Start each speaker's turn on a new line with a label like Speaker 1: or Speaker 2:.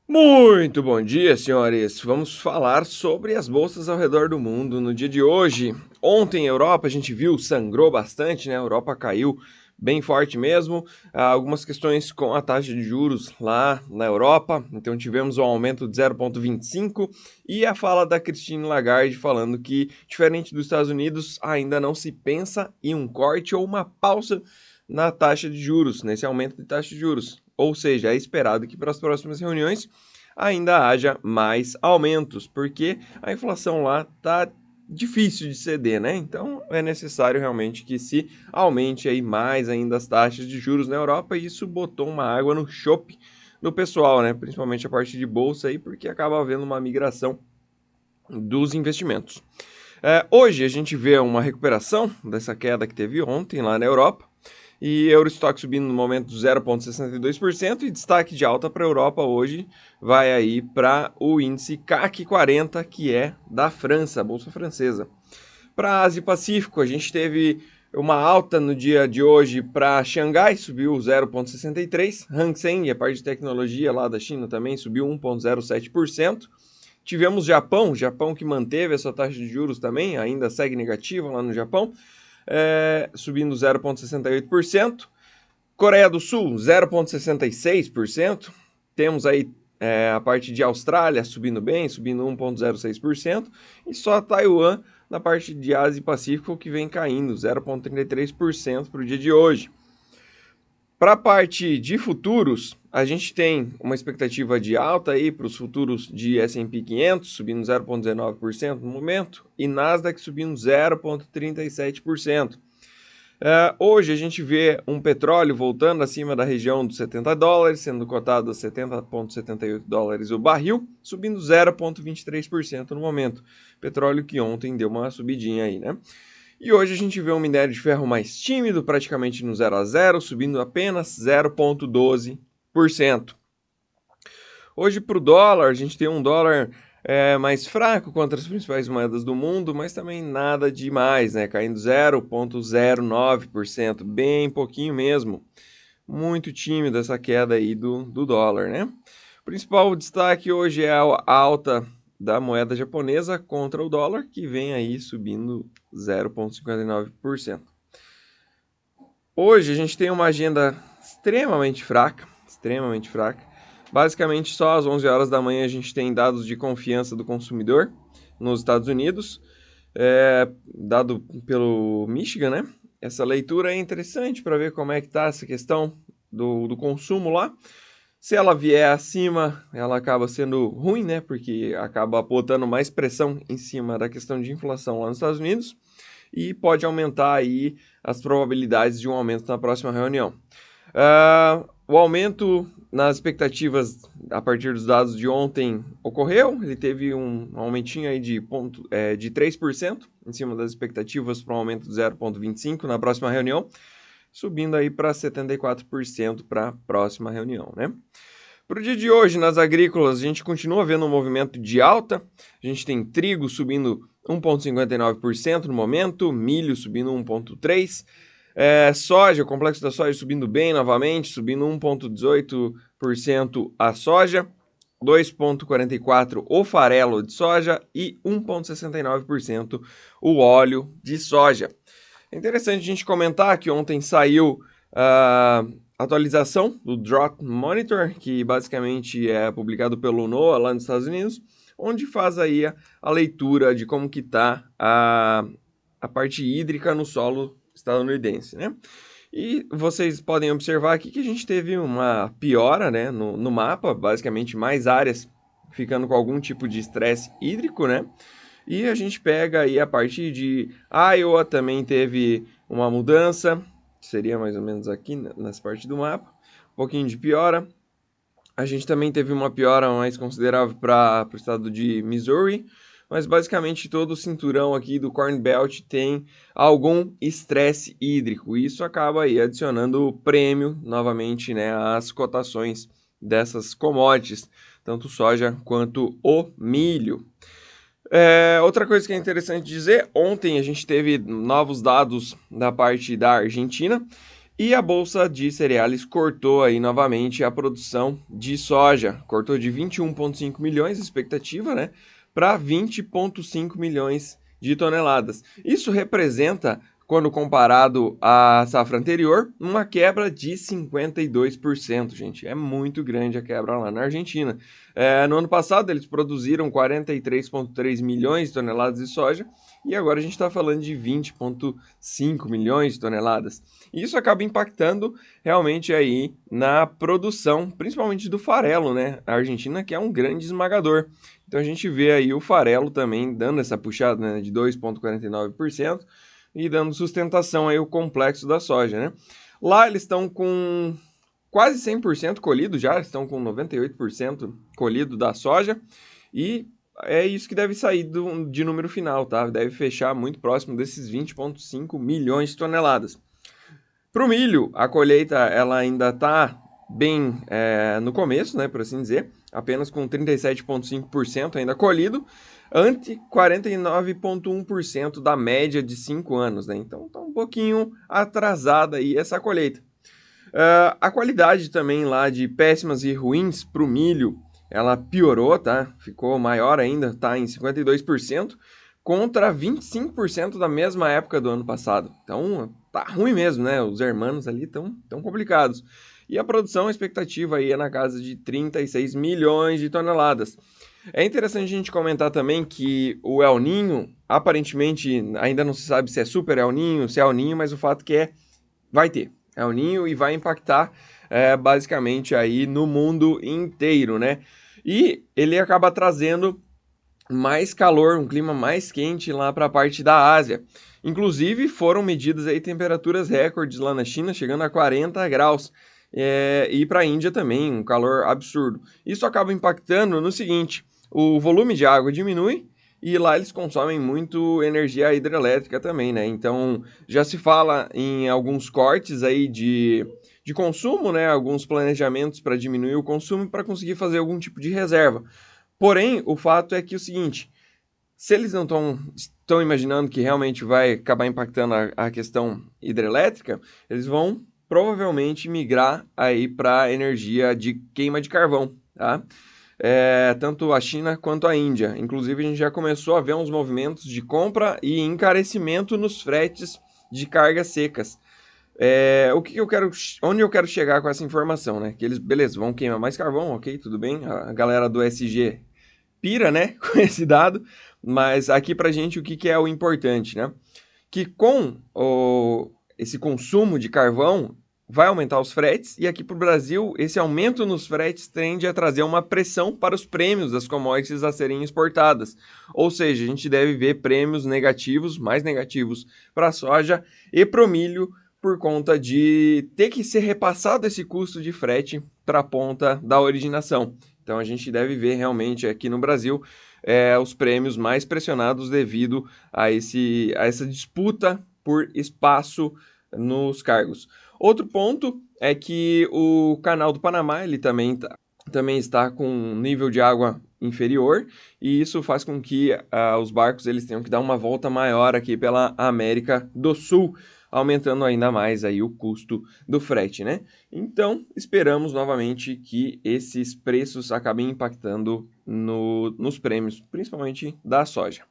Speaker 1: Muito bom dia, senhores. Vamos falar sobre as bolsas ao redor do mundo no dia de hoje. Ontem, a Europa, a gente viu, sangrou bastante, né? A Europa caiu bem forte mesmo. Algumas questões com a taxa de juros lá na Europa. Então, tivemos um aumento de 0,25 e a fala da Christine Lagarde falando que, diferente dos Estados Unidos, ainda não se pensa em um corte ou uma pausa na taxa de juros, nesse aumento de taxa de juros. Ou seja, é esperado que para as próximas reuniões ainda haja mais aumentos, porque a inflação lá está difícil de ceder, né? Então é necessário realmente que se aumente aí mais ainda as taxas de juros na Europa e isso botou uma água no chope do pessoal, né? Principalmente a parte de bolsa aí, porque acaba havendo uma migração dos investimentos. Hoje a gente vê uma recuperação dessa queda que teve ontem lá na Europa. E Eurostock subindo no momento 0,62% e destaque de alta para a Europa hoje vai aí para o índice CAC 40, que é da França, a bolsa francesa. Para a Ásia e Pacífico, a gente teve uma alta no dia de hoje para Xangai, subiu 0,63%. Hang Seng, a parte de tecnologia lá da China também subiu 1,07%. Tivemos Japão que manteve essa taxa de juros também, ainda segue negativa lá no Japão, subindo 0,68%. Coreia do Sul, 0,66%. Temos aí a parte de Austrália subindo bem, subindo 1,06%. E só Taiwan na parte de Ásia e Pacífico que vem caindo, 0,33% para o dia de hoje. Para a parte de futuros, a gente tem uma expectativa de alta aí para os futuros de S&P 500, subindo 0,19% no momento, e Nasdaq subindo 0,37%. Hoje a gente vê um petróleo voltando acima da região dos $70, sendo cotado a $70,78 o barril, subindo 0,23% no momento. Petróleo que ontem deu uma subidinha aí, né? E hoje a gente vê um minério de ferro mais tímido, praticamente no 0 a 0, subindo apenas 0,12%. Hoje para o dólar, a gente tem um dólar mais fraco contra as principais moedas do mundo, mas também nada demais, né? Caindo 0,09%, bem pouquinho mesmo. Muito tímida essa queda aí do dólar, né? O principal destaque hoje é a alta da moeda japonesa contra o dólar, que vem aí subindo 0,59%. Hoje a gente tem uma agenda extremamente fraca, extremamente fraca. Basicamente, só às 11 horas da manhã a gente tem dados de confiança do consumidor nos Estados Unidos, dado pelo Michigan, né? Essa leitura é interessante para ver como é que está essa questão do consumo lá. Se ela vier acima, ela acaba sendo ruim, né? Porque acaba botando mais pressão em cima da questão de inflação lá nos Estados Unidos e pode aumentar aí as probabilidades de um aumento na próxima reunião. O aumento nas expectativas a partir dos dados de ontem ocorreu, ele teve um aumentinho aí de 3% em cima das expectativas para um aumento de 0,25% na próxima reunião, subindo aí para 74% para a próxima reunião, né? Para o dia de hoje, nas agrícolas, a gente continua vendo um movimento de alta. A gente tem trigo subindo 1,59% no momento, milho subindo 1,3%, soja, o complexo da soja subindo bem novamente, subindo 1,18% a soja, 2,44% o farelo de soja e 1,69% o óleo de soja. É interessante a gente comentar que ontem saiu a atualização do Drought Monitor, que basicamente é publicado pelo NOAA lá nos Estados Unidos, onde faz aí a leitura de como que está a parte hídrica no solo estadunidense, né? E vocês podem observar aqui que a gente teve uma piora, né, no mapa, basicamente mais áreas ficando com algum tipo de estresse hídrico, né? E a gente pega aí a partir de Iowa também teve uma mudança, seria mais ou menos aqui nessa parte do mapa, um pouquinho de piora. A gente também teve uma piora mais considerável para o estado de Missouri, mas basicamente todo o cinturão aqui do Corn Belt tem algum estresse hídrico. Isso acaba aí adicionando prêmio novamente, né, às cotações dessas commodities, tanto soja quanto o milho. Outra coisa que é interessante dizer, ontem a gente teve novos dados da parte da Argentina E a Bolsa de Cereais cortou aí novamente a produção de soja, cortou de 21,5 milhões, expectativa, né, para 20,5 milhões de toneladas. Isso representa, quando comparado à safra anterior, uma quebra de 52%, gente. É muito grande a quebra lá na Argentina. No ano passado, eles produziram 43,3 milhões de toneladas de soja e agora a gente está falando de 20,5 milhões de toneladas. E isso acaba impactando realmente aí na produção, principalmente do farelo, né? A Argentina que é um grande esmagador. Então a gente vê aí o farelo também dando essa puxada, né, de 2,49% e dando sustentação aí ao complexo da soja, né? Lá eles estão com quase 100% colhido já, estão com 98% colhido da soja e é isso que deve sair de número final, tá? Deve fechar muito próximo desses 20,5 milhões de toneladas. Para o milho, a colheita ela ainda está bem no começo, né, por assim dizer, apenas com 37,5% ainda colhido, ante 49,1% da média de 5 anos, né? Então está um pouquinho atrasada aí essa colheita. A qualidade também lá de péssimas e ruins para o milho, ela piorou, tá? Ficou maior ainda, tá em 52%, contra 25% da mesma época do ano passado. Então, tá ruim mesmo, né? Os hermanos ali estão tão complicados. E a produção, a expectativa aí é na casa de 36 milhões de toneladas. É interessante a gente comentar também que o El Ninho, aparentemente, ainda não se sabe se é super El Ninho, se é El Ninho, mas o fato que vai ter El Ninho e vai impactar basicamente aí no mundo inteiro, né? E ele acaba trazendo mais calor, um clima mais quente lá para a parte da Ásia. Inclusive foram medidas aí temperaturas recordes lá na China, chegando a 40 graus. E para a Índia também, um calor absurdo. Isso acaba impactando no seguinte: o volume de água diminui e lá eles consomem muito energia hidrelétrica também, né? Então já se fala em alguns cortes aí de consumo, né? Alguns planejamentos para diminuir o consumo para conseguir fazer algum tipo de reserva. Porém, o fato é que o seguinte, se eles não estão imaginando que realmente vai acabar impactando a questão hidrelétrica, eles vão provavelmente migrar aí para energia de queima de carvão, tá? Tanto a China quanto a Índia. Inclusive, a gente já começou a ver uns movimentos de compra e encarecimento nos fretes de cargas secas. Onde eu quero chegar com essa informação, né? Que eles, beleza, vão queimar mais carvão, ok, tudo bem. A galera do SG pira, né, com esse dado, mas aqui pra gente o que é o importante, né? Que com esse consumo de carvão vai aumentar os fretes e aqui para o Brasil esse aumento nos fretes tende a trazer uma pressão para os prêmios das commodities a serem exportadas. Ou seja, a gente deve ver prêmios negativos, mais negativos para a soja e para o milho por conta de ter que ser repassado esse custo de frete para a ponta da originação. Então a gente deve ver realmente aqui no Brasil os prêmios mais pressionados devido a essa disputa por espaço nos cargos. Outro ponto é que o canal do Panamá ele também está com um nível de água inferior e isso faz com que os barcos eles tenham que dar uma volta maior aqui pela América do Sul, aumentando ainda mais aí o custo do frete, né? Então, esperamos novamente que esses preços acabem impactando nos prêmios, principalmente da soja.